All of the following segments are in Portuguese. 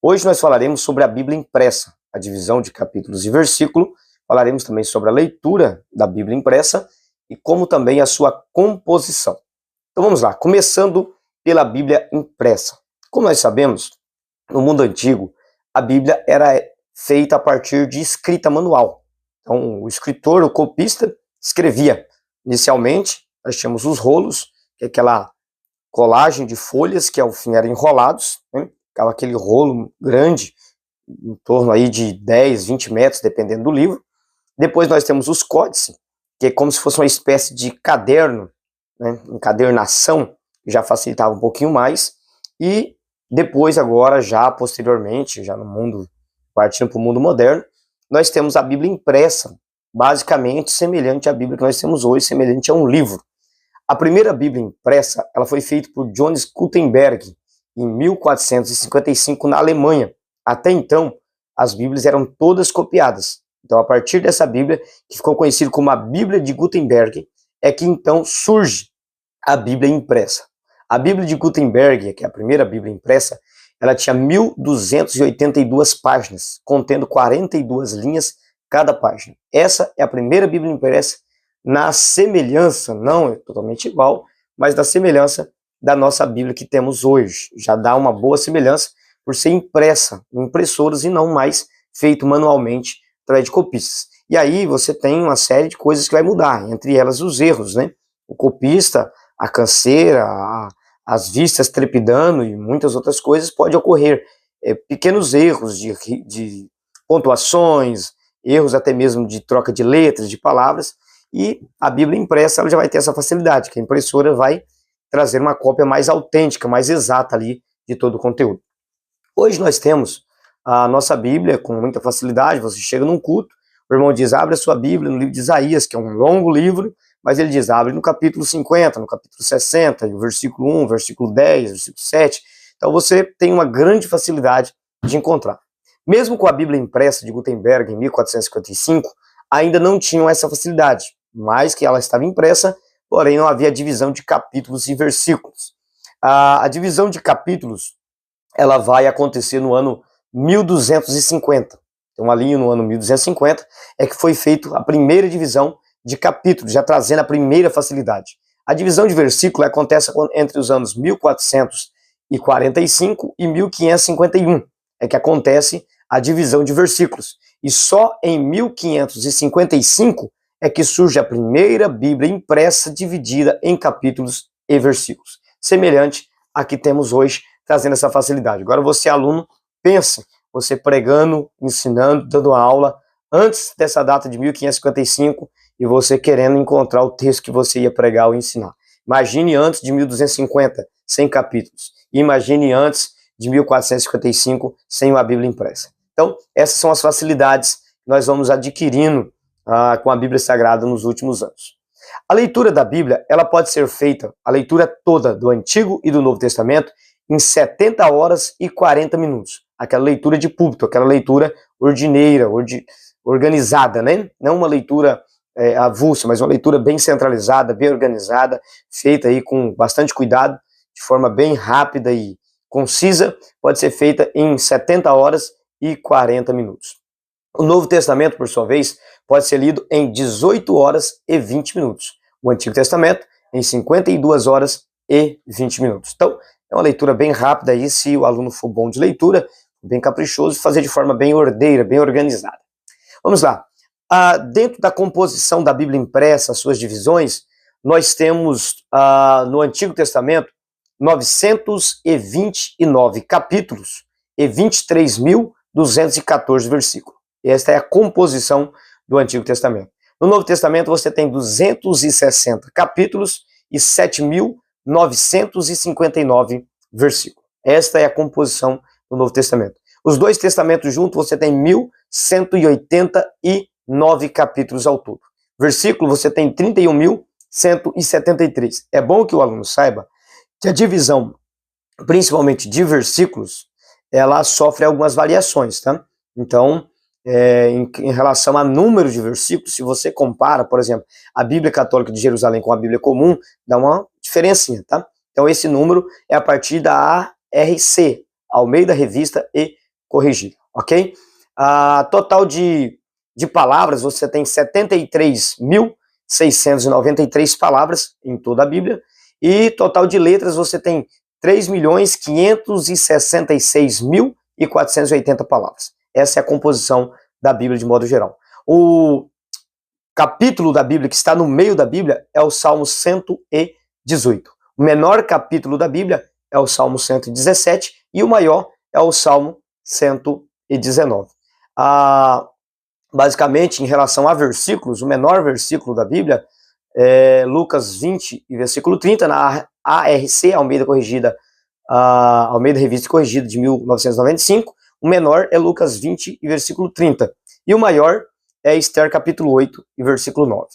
Hoje nós falaremos sobre a Bíblia impressa, a divisão de capítulos e versículo, falaremos também sobre a leitura da Bíblia impressa e como também a sua composição. Então vamos lá, começando pela Bíblia impressa. Como nós sabemos, no mundo antigo, a Bíblia era feita a partir de escrita manual. Então o escritor, o copista, escrevia. Inicialmente, nós tínhamos os rolos, que é aquela colagem de folhas que ao fim eram enrolados, né? Ficava aquele rolo grande, em torno aí de 10, 20 metros, dependendo do livro. Depois nós temos os códices, que é como se fosse uma espécie de caderno, né? Encadernação, que já facilitava um pouquinho mais. E depois, agora, já posteriormente, já no mundo, partindo para o mundo moderno, nós temos a Bíblia impressa, basicamente semelhante à Bíblia que nós temos hoje, semelhante a um livro. A primeira Bíblia impressa, ela foi feita por Johannes Gutenberg, em 1455, na Alemanha. Até então, as Bíblias eram todas copiadas. Então, a partir dessa Bíblia, que ficou conhecida como a Bíblia de Gutenberg, é que então surge a Bíblia impressa. A Bíblia de Gutenberg, que é a primeira Bíblia impressa, ela tinha 1.282 páginas, contendo 42 linhas cada página. Essa é a primeira Bíblia impressa na semelhança, não é totalmente igual, mas na semelhança da nossa Bíblia que temos hoje. Já dá uma boa semelhança por ser impressa em impressoras e não mais feito manualmente através de copistas. E aí você tem uma série de coisas que vai mudar, entre elas os erros, né? O copista, a canseira, as vistas trepidando e muitas outras coisas pode ocorrer. Pequenos erros de pontuações, erros até mesmo de troca de letras, de palavras, e a Bíblia impressa ela já vai ter essa facilidade, que a impressora vai trazer uma cópia mais autêntica, mais exata ali de todo o conteúdo. Hoje nós temos a nossa Bíblia com muita facilidade. Você chega num culto, o irmão diz, abre a sua Bíblia no livro de Isaías, que é um longo livro, mas ele diz, abre no capítulo 50, no capítulo 60, no versículo 1, versículo 10, versículo 7. Então você tem uma grande facilidade de encontrar. Mesmo com a Bíblia impressa de Gutenberg em 1455, ainda não tinham essa facilidade, mais que ela estava impressa, porém não havia divisão de capítulos e versículos. A divisão de capítulos, ela vai acontecer no ano 1250. Então ali no ano 1250 é que foi feita a primeira divisão de capítulos, já trazendo a primeira facilidade. A divisão de versículo acontece entre os anos 1445 e 1551, é que acontece a divisão de versículos. E só em 1555 é que surge a primeira Bíblia impressa dividida em capítulos e versículos, semelhante à que temos hoje, trazendo essa facilidade. Agora você, aluno, pense, você pregando, ensinando, dando aula, antes dessa data de 1555, e você querendo encontrar o texto que você ia pregar ou ensinar. Imagine antes de 1250, sem capítulos. Imagine antes de 1455, sem uma Bíblia impressa. Então, essas são as facilidades que nós vamos adquirindo com a Bíblia Sagrada nos últimos anos. A leitura da Bíblia, ela pode ser feita, a leitura toda do Antigo e do Novo Testamento, em 70 horas e 40 minutos. Aquela leitura de púlpito, aquela leitura ordineira, organizada, né? Não uma leitura avulsa, mas uma leitura bem centralizada, bem organizada, feita aí com bastante cuidado, de forma bem rápida e concisa, pode ser feita em 70 horas e 40 minutos. O Novo Testamento, por sua vez, pode ser lido em 18 horas e 20 minutos. O Antigo Testamento em 52 horas e 20 minutos. Então, é uma leitura bem rápida aí, se o aluno for bom de leitura, bem caprichoso, fazer de forma bem ordeira, bem organizada. Vamos lá. Dentro da composição da Bíblia impressa, as suas divisões, nós temos no Antigo Testamento 929 capítulos e 23.214 versículos. Esta é a composição do Antigo Testamento. No Novo Testamento você tem 260 capítulos e 7.959 versículos. Esta é a composição do Novo Testamento. Os dois testamentos juntos você tem 1.189 capítulos ao todo. Versículo você tem 31.173. É bom que o aluno saiba que a divisão, principalmente de versículos, ela sofre algumas variações, tá? Então, em relação a número de versículos, se você compara, por exemplo, a Bíblia Católica de Jerusalém com a Bíblia comum, dá uma diferencinha, tá? Então esse número é a partir da ARC, Almeida Revista e corrigida, ok? Total de palavras, você tem 73.693 palavras em toda a Bíblia, e total de letras você tem 3.566.480 palavras. Essa é a composição da Bíblia de modo geral. O capítulo da Bíblia que está no meio da Bíblia é o Salmo 118. O menor capítulo da Bíblia é o Salmo 117 e o maior é o Salmo 119. Basicamente, em relação a versículos, o menor versículo da Bíblia é Lucas 20 e versículo 30, na ARC, Almeida Revista Corrigida de 1995. O menor é Lucas 20 e versículo 30. E o maior é Esther capítulo 8 e versículo 9.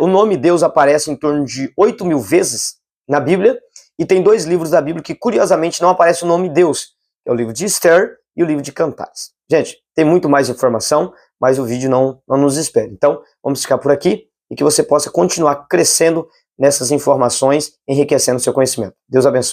O nome Deus aparece em torno de 8.000 vezes na Bíblia, e tem 2 livros da Bíblia que, curiosamente, não aparece o nome Deus. É o livro de Esther e o livro de Cantares. Gente, tem muito mais informação, mas o vídeo não nos espera. Então, vamos ficar por aqui e que você possa continuar crescendo nessas informações, enriquecendo seu conhecimento. Deus abençoe.